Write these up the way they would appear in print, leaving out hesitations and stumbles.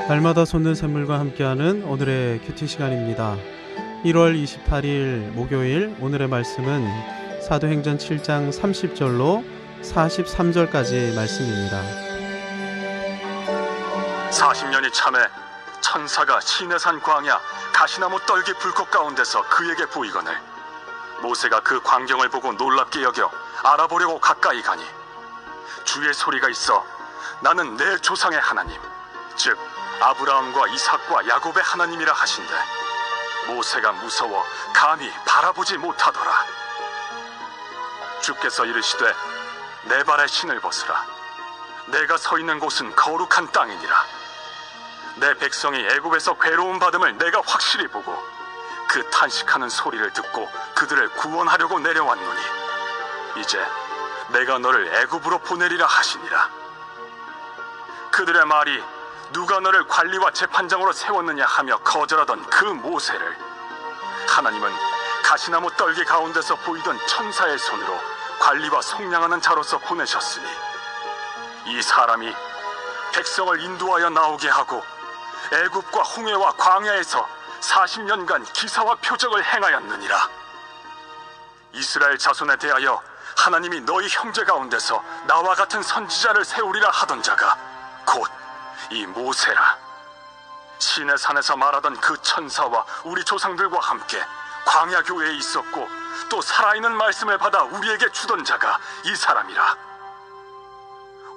날마다 솟는 샘물과 함께하는 오늘의 큐티 시간입니다. 1월 28일 목요일 오늘의 말씀은 사도행전 7장 30절로 43절까지 말씀입니다. 40년이 참에 천사가 시내산 광야 가시나무 떨기 불꽃 가운데서 그에게 보이거늘 모세가 그 광경을 보고 놀랍게 여겨 알아보려고 가까이 가니 주의 소리가 있어 나는 내 조상의 하나님 즉 아브라함과 이삭과 야곱의 하나님이라 하신대 모세가 무서워 감히 바라보지 못하더라. 주께서 이르시되 내 발에 신을 벗으라. 내가 서 있는 곳은 거룩한 땅이니라. 내 백성이 애굽에서 괴로움 받음을 내가 확실히 보고 그 탄식하는 소리를 듣고 그들을 구원하려고 내려왔노니 이제 내가 너를 애굽으로 보내리라 하시니라. 그들의 말이 누가 너를 관리와 재판장으로 세웠느냐 하며 거절하던 그 모세를 하나님은 가시나무 떨기 가운데서 보이던 천사의 손으로 관리와 속량하는 자로서 보내셨으니 이 사람이 백성을 인도하여 나오게 하고 애굽과 홍해와 광야에서 40년간 기사와 표적을 행하였느니라. 이스라엘 자손에 대하여 하나님이 너희 형제 가운데서 나와 같은 선지자를 세우리라 하던 자가 곧 이 모세라. 시내산에서 말하던 그 천사와 우리 조상들과 함께 광야 교회에 있었고 또 살아있는 말씀을 받아 우리에게 주던 자가 이 사람이라.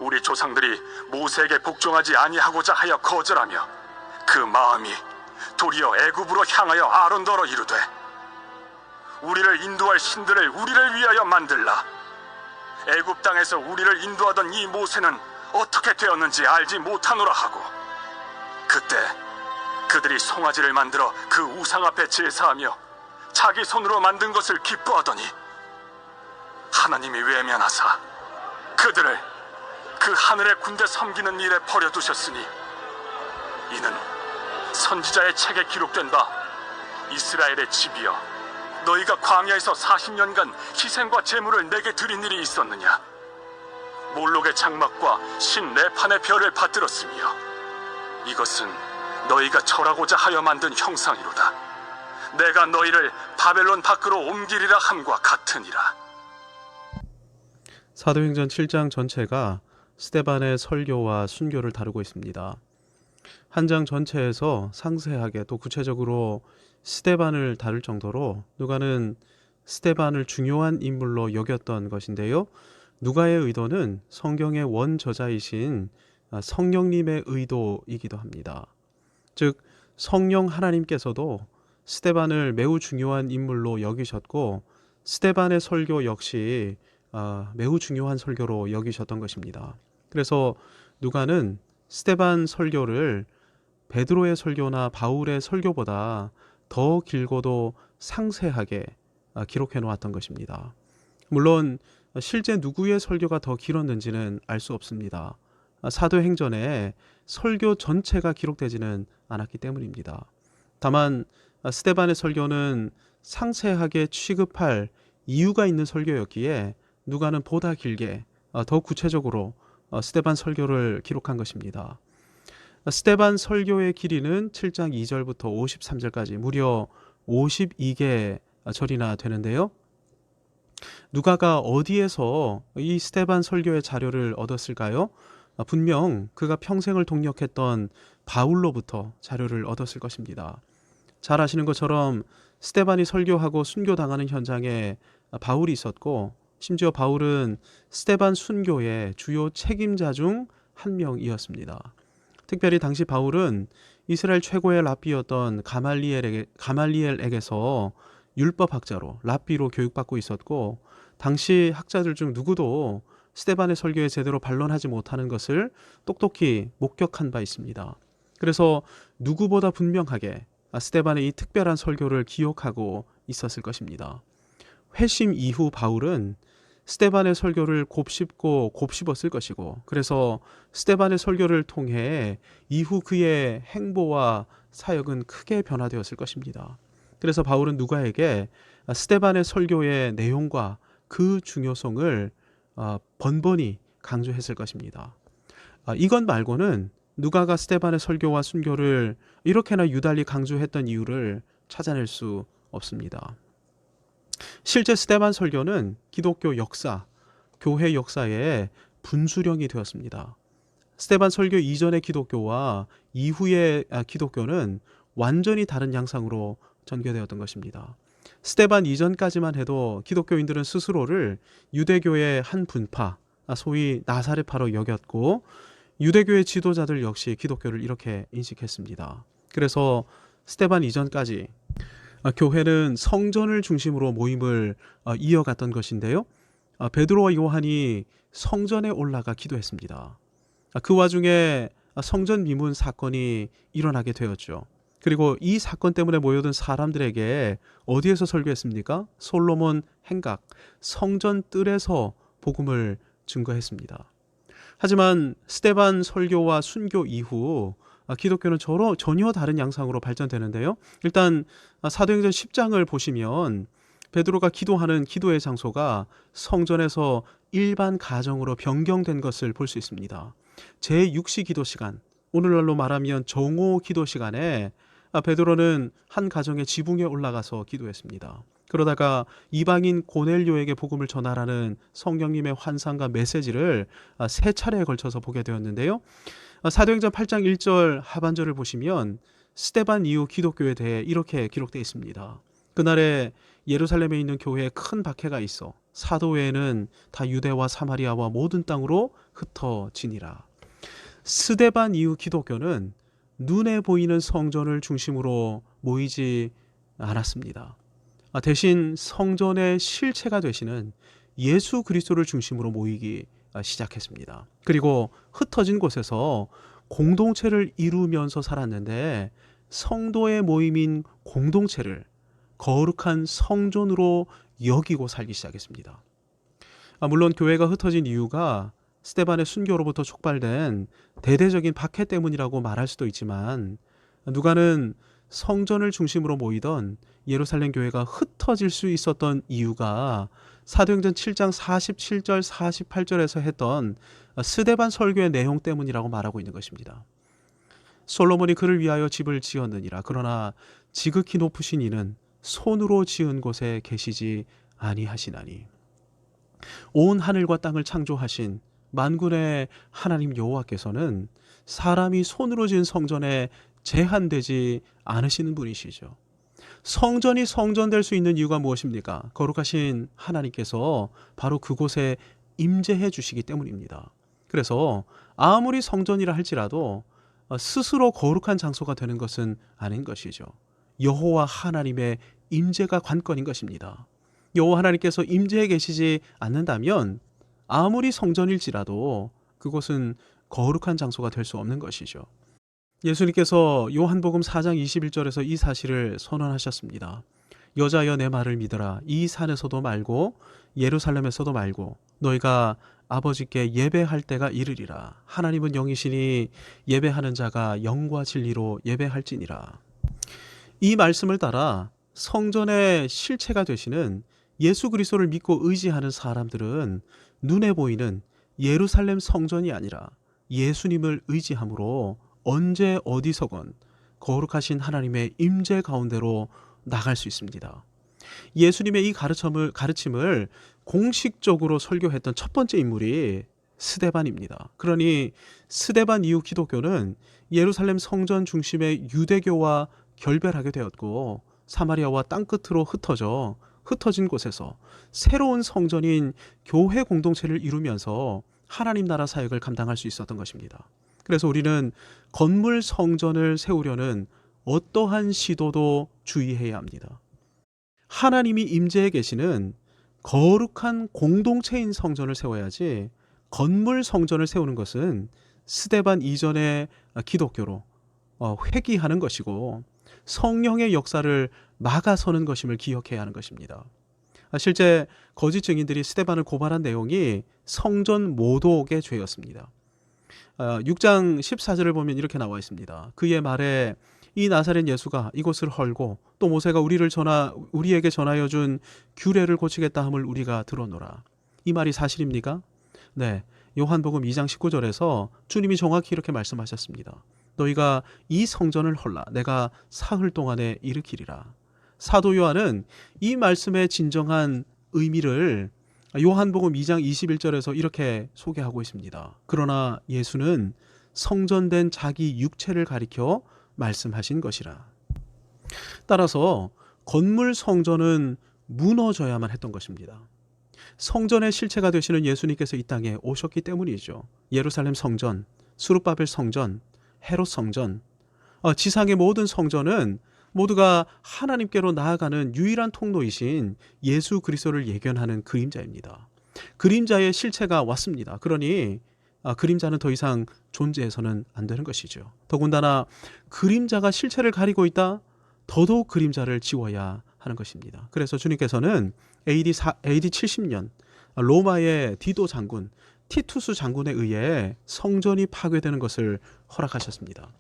우리 조상들이 모세에게 복종하지 아니하고자 하여 거절하며 그 마음이 도리어 애굽으로 향하여 아론더러 이르되 우리를 인도할 신들을 우리를 위하여 만들라. 애굽 땅에서 우리를 인도하던 이 모세는 어떻게 되었는지 알지 못하노라 하고 그때 그들이 송아지를 만들어 그 우상 앞에 제사하며 자기 손으로 만든 것을 기뻐하더니 하나님이 외면하사 그들을 그 하늘의 군대 섬기는 일에 버려두셨으니 이는 선지자의 책에 기록된 바 이스라엘의 집이여 너희가 광야에서 40년간 희생과 제물을 내게 드린 일이 있었느냐. 몰록의 장막과 신 네판의 별을 받들었으며 이것은 너희가 절하고자 하여 만든 형상이로다. 내가 너희를 바벨론 밖으로 옮기리라 함과 같으니라. 사도행전 7장 전체가 스데반의 설교와 순교를 다루고 있습니다. 한 장 전체에서 상세하게 또 구체적으로 스데반을 다룰 정도로 누가는 스데반을 중요한 인물로 여겼던 것인데요. 누가의 의도는 성경의 원저자이신 성령님의 의도이기도 합니다. 즉 성령 하나님께서도 스데반을 매우 중요한 인물로 여기셨고 스데반의 설교 역시 매우 중요한 설교로 여기셨던 것입니다. 그래서 누가는 스데반 설교를 베드로의 설교나 바울의 설교보다 더 길고도 상세하게 기록해 놓았던 것입니다. 물론 실제 누구의 설교가 더 길었는지는 알 수 없습니다. 사도행전에 설교 전체가 기록되지는 않았기 때문입니다. 다만 스데반의 설교는 상세하게 취급할 이유가 있는 설교였기에 누가는 보다 길게 더 구체적으로 스데반 설교를 기록한 것입니다. 스데반 설교의 길이는 7장 2절부터 53절까지 무려 52개 절이나 되는데요. 누가가 어디에서 이 스데반 설교의 자료를 얻었을까요? 분명 그가 평생을 동역했던 바울로부터 자료를 얻었을 것입니다. 잘 아시는 것처럼 스데반이 설교하고 순교당하는 현장에 바울이 있었고 심지어 바울은 스데반 순교의 주요 책임자 중 한 명이었습니다. 특별히 당시 바울은 이스라엘 최고의 랍비였던 가말리엘에게서 율법학자로 랍비로 교육받고 있었고 당시 학자들 중 누구도 스데반의 설교에 제대로 반론하지 못하는 것을 똑똑히 목격한 바 있습니다. 그래서 누구보다 분명하게 스데반의 이 특별한 설교를 기억하고 있었을 것입니다. 회심 이후 바울은 스데반의 설교를 곱씹고 곱씹었을 것이고 그래서 스데반의 설교를 통해 이후 그의 행보와 사역은 크게 변화되었을 것입니다. 그래서 바울은 누가에게 스데반의 설교의 내용과 그 중요성을 번번이 강조했을 것입니다. 이것 말고는 누가가 스데반의 설교와 순교를 이렇게나 유달리 강조했던 이유를 찾아낼 수 없습니다. 실제 스데반 설교는 기독교 역사, 교회 역사의 분수령이 되었습니다. 스데반 설교 이전의 기독교와 이후의 기독교는 완전히 다른 양상으로 전개되었던 것입니다. 스데반 이전까지만 해도 기독교인들은 스스로를 유대교의 한 분파, 소위 나사렛파로 여겼고 유대교의 지도자들 역시 기독교를 이렇게 인식했습니다. 그래서 스데반 이전까지 교회는 성전을 중심으로 모임을 이어갔던 것인데요. 베드로와 요한이 성전에 올라가 기도했습니다. 그 와중에 성전 미문 사건이 일어나게 되었죠. 그리고 이 사건 때문에 모여든 사람들에게 어디에서 설교했습니까? 솔로몬 행각, 성전 뜰에서 복음을 증거했습니다. 하지만 스데반 설교와 순교 이후 기독교는 전혀 다른 양상으로 발전되는데요. 일단 사도행전 10장을 보시면 베드로가 기도하는 기도의 장소가 성전에서 일반 가정으로 변경된 것을 볼 수 있습니다. 제6시 기도 시간, 오늘날로 말하면 정오 기도 시간에 베드로는 한 가정의 지붕에 올라가서 기도했습니다. 그러다가 이방인 고넬료에게 복음을 전하라는 성령님의 환상과 메시지를 세 차례에 걸쳐서 보게 되었는데요. 사도행전 8장 1절 하반절을 보시면 스데반 이후 기독교에 대해 이렇게 기록되어 있습니다. 그날에 예루살렘에 있는 교회에 큰 박해가 있어 사도 외에는 다 유대와 사마리아와 모든 땅으로 흩어지니라. 스데반 이후 기독교는 눈에 보이는 성전을 중심으로 모이지 않았습니다. 대신 성전의 실체가 되시는 예수 그리스도를 중심으로 모이기 시작했습니다. 그리고 흩어진 곳에서 공동체를 이루면서 살았는데 성도의 모임인 공동체를 거룩한 성전으로 여기고 살기 시작했습니다. 물론 교회가 흩어진 이유가 스데반의 순교로부터 촉발된 대대적인 박해 때문이라고 말할 수도 있지만 누가는 성전을 중심으로 모이던 예루살렘 교회가 흩어질 수 있었던 이유가 사도행전 7장 47절 48절에서 했던 스데반 설교의 내용 때문이라고 말하고 있는 것입니다. 솔로몬이 그를 위하여 집을 지었느니라. 그러나 지극히 높으신 이는 손으로 지은 곳에 계시지 아니하시나니. 온 하늘과 땅을 창조하신 만군의 하나님 여호와께서는 사람이 손으로 지은 성전에 제한되지 않으시는 분이시죠. 성전이 성전될 수 있는 이유가 무엇입니까? 거룩하신 하나님께서 바로 그곳에 임재해 주시기 때문입니다. 그래서 아무리 성전이라 할지라도 스스로 거룩한 장소가 되는 것은 아닌 것이죠. 여호와 하나님의 임재가 관건인 것입니다. 여호와 하나님께서 임재해 계시지 않는다면 아무리 성전일지라도 그곳은 거룩한 장소가 될 수 없는 것이죠. 예수님께서 요한복음 4장 21절에서 이 사실을 선언하셨습니다. 여자여 내 말을 믿어라. 이 산에서도 말고 예루살렘에서도 말고 너희가 아버지께 예배할 때가 이르리라. 하나님은 영이시니 예배하는 자가 영과 진리로 예배할지니라. 이 말씀을 따라 성전의 실체가 되시는 예수 그리스도를 믿고 의지하는 사람들은 눈에 보이는 예루살렘 성전이 아니라 예수님을 의지함으로 언제 어디서건 거룩하신 하나님의 임재 가운데로 나갈 수 있습니다. 예수님의 이 가르침을 공식적으로 설교했던 첫 번째 인물이 스데반입니다. 그러니 스데반 이후 기독교는 예루살렘 성전 중심의 유대교와 결별하게 되었고 사마리아와 땅끝으로 흩어진 곳에서 새로운 성전인 교회 공동체를 이루면서 하나님 나라 사역을 감당할 수 있었던 것입니다. 그래서 우리는 건물 성전을 세우려는 어떠한 시도도 주의해야 합니다. 하나님이 임재해 계시는 거룩한 공동체인 성전을 세워야지 건물 성전을 세우는 것은 스데반 이전의 기독교로 회귀하는 것이고 성령의 역사를 막아서는 것임을 기억해야 하는 것입니다. 실제 거짓 증인들이 스데반을 고발한 내용이 성전 모독의 죄였습니다. 6장 14절을 보면 이렇게 나와 있습니다. 그의 말에 이 나사렛 예수가 이곳을 헐고 또 모세가 우리에게 전하여 준 규례를 고치겠다 함을 우리가 들어노라. 이 말이 사실입니까? 네, 요한복음 2장 19절에서 주님이 정확히 이렇게 말씀하셨습니다. 너희가 이 성전을 헐라 내가 사흘 동안에 일으키리라. 사도 요한은 이 말씀의 진정한 의미를 요한복음 2장 21절에서 이렇게 소개하고 있습니다. 그러나 예수는 성전된 자기 육체를 가리켜 말씀하신 것이라. 따라서 건물 성전은 무너져야만 했던 것입니다. 성전의 실체가 되시는 예수님께서 이 땅에 오셨기 때문이죠. 예루살렘 성전, 수룹바벨 성전, 헤롯 성전, 지상의 모든 성전은 모두가 하나님께로 나아가는 유일한 통로이신 예수 그리스도를 예견하는 그림자입니다. 그림자의 실체가 왔습니다. 그러니 그림자는 더 이상 존재해서는 안 되는 것이죠. 더군다나 그림자가 실체를 가리고 있다? 더더욱 그림자를 지워야 하는 것입니다. 그래서 주님께서는 AD 70년 로마의 디도 장군 티투스 장군에 의해 성전이 파괴되는 것을 허락하셨습니다.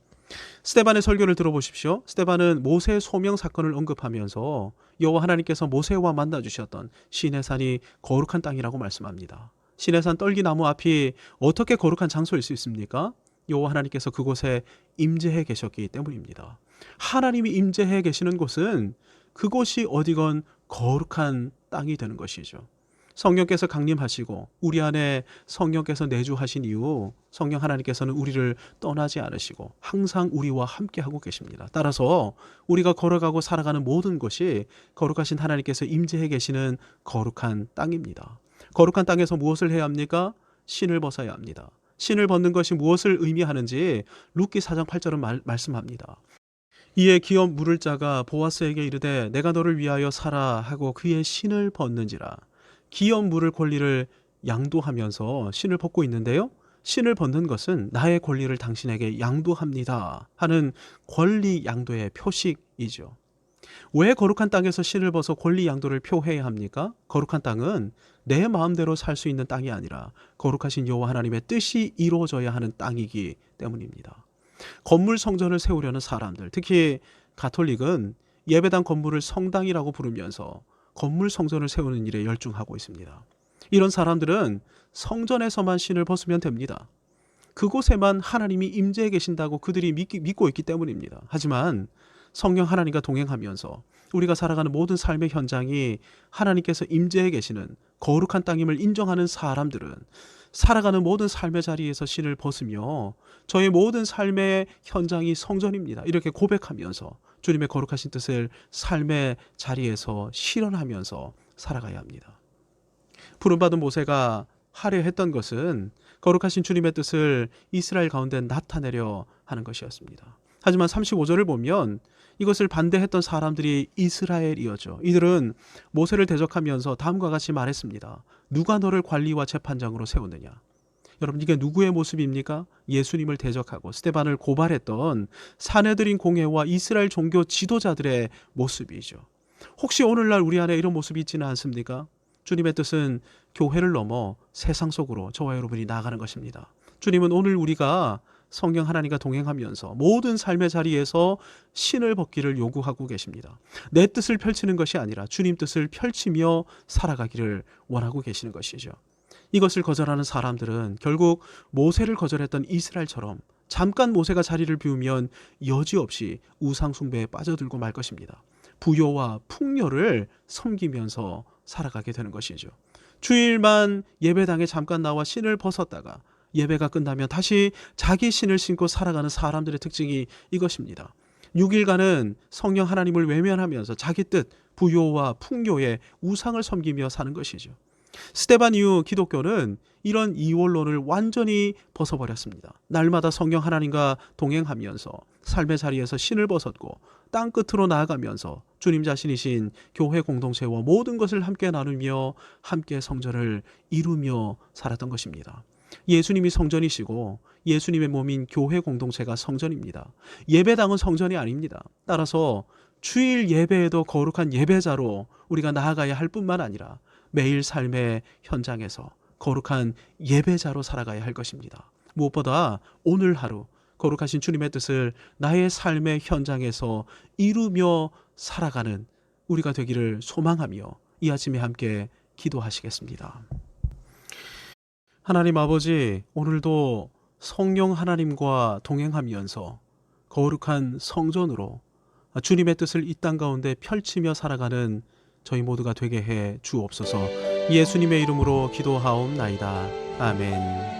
스데반의 설교를 들어보십시오. 스데반은 모세 소명 사건을 언급하면서 여호와 하나님께서 모세와 만나 주셨던 시내산이 거룩한 땅이라고 말씀합니다. 시내산 떨기나무 앞이 어떻게 거룩한 장소일 수 있습니까? 여호와 하나님께서 그곳에 임재해 계셨기 때문입니다. 하나님이 임재해 계시는 곳은 그곳이 어디건 거룩한 땅이 되는 것이죠. 성령께서 강림하시고 우리 안에 성령께서 내주하신 이후 성령 하나님께서는 우리를 떠나지 않으시고 항상 우리와 함께하고 계십니다. 따라서 우리가 걸어가고 살아가는 모든 것이 거룩하신 하나님께서 임재해 계시는 거룩한 땅입니다. 거룩한 땅에서 무엇을 해야 합니까? 신을 벗어야 합니다. 신을 벗는 것이 무엇을 의미하는지 룻기 4장 8절은 말씀합니다. 이에 기업 물을 자가 보아스에게 이르되 내가 너를 위하여 사라 하고 그의 신을 벗는지라. 기업 물을 권리를 양도하면서 신을 벗고 있는데요. 신을 벗는 것은 나의 권리를 당신에게 양도합니다 하는 권리 양도의 표식이죠. 왜 거룩한 땅에서 신을 벗어 권리 양도를 표해야 합니까? 거룩한 땅은 내 마음대로 살 수 있는 땅이 아니라 거룩하신 여호와 하나님의 뜻이 이루어져야 하는 땅이기 때문입니다. 건물 성전을 세우려는 사람들, 특히 가톨릭은 예배당 건물을 성당이라고 부르면서 건물 성전을 세우는 일에 열중하고 있습니다. 이런 사람들은 성전에서만 신을 벗으면 됩니다. 그곳에만 하나님이 임재해 계신다고 그들이 믿고 있기 때문입니다. 하지만 성령 하나님과 동행하면서 우리가 살아가는 모든 삶의 현장이 하나님께서 임재해 계시는 거룩한 땅임을 인정하는 사람들은 살아가는 모든 삶의 자리에서 신을 벗으며 저의 모든 삶의 현장이 성전입니다. 이렇게 고백하면서 주님의 거룩하신 뜻을 삶의 자리에서 실현하면서 살아가야 합니다. 부름받은 모세가 하려 했던 것은 거룩하신 주님의 뜻을 이스라엘 가운데 나타내려 하는 것이었습니다. 하지만 35절을 보면 이것을 반대했던 사람들이 이스라엘이었죠. 이들은 모세를 대적하면서 다음과 같이 말했습니다. 누가 너를 관리와 재판장으로 세우느냐? 여러분, 이게 누구의 모습입니까? 예수님을 대적하고 스데반을 고발했던 사내들인 공회와 이스라엘 종교 지도자들의 모습이죠. 혹시 오늘날 우리 안에 이런 모습이 있지는 않습니까? 주님의 뜻은 교회를 넘어 세상 속으로 저와 여러분이 나아가는 것입니다. 주님은 오늘 우리가 성령 하나님과 동행하면서 모든 삶의 자리에서 신을 벗기를 요구하고 계십니다. 내 뜻을 펼치는 것이 아니라 주님 뜻을 펼치며 살아가기를 원하고 계시는 것이죠. 이것을 거절하는 사람들은 결국 모세를 거절했던 이스라엘처럼 잠깐 모세가 자리를 비우면 여지없이 우상 숭배에 빠져들고 말 것입니다. 부요와 풍요를 섬기면서 살아가게 되는 것이죠. 주일만 예배당에 잠깐 나와 신을 벗었다가 예배가 끝나면 다시 자기 신을 신고 살아가는 사람들의 특징이 이것입니다. 6일간은 성령 하나님을 외면하면서 자기 뜻, 부요와 풍요의 우상을 섬기며 사는 것이죠. 스데반 이후 기독교는 이런 이원론을 완전히 벗어버렸습니다. 날마다 성령 하나님과 동행하면서 삶의 자리에서 신을 벗었고 땅 끝으로 나아가면서 주님 자신이신 교회 공동체와 모든 것을 함께 나누며 함께 성전을 이루며 살았던 것입니다. 예수님이 성전이시고 예수님의 몸인 교회 공동체가 성전입니다. 예배당은 성전이 아닙니다. 따라서 주일 예배에도 거룩한 예배자로 우리가 나아가야 할 뿐만 아니라 매일 삶의 현장에서 거룩한 예배자로 살아가야 할 것입니다. 무엇보다 오늘 하루 거룩하신 주님의 뜻을 나의 삶의 현장에서 이루며 살아가는 우리가 되기를 소망하며 이 아침에 함께 기도하시겠습니다. 하나님 아버지, 오늘도 성령 하나님과 동행하면서 거룩한 성전으로 주님의 뜻을 이 땅 가운데 펼치며 살아가는 저희 모두가 되게 해 주옵소서. 예수님의 이름으로 기도하옵나이다. 아멘.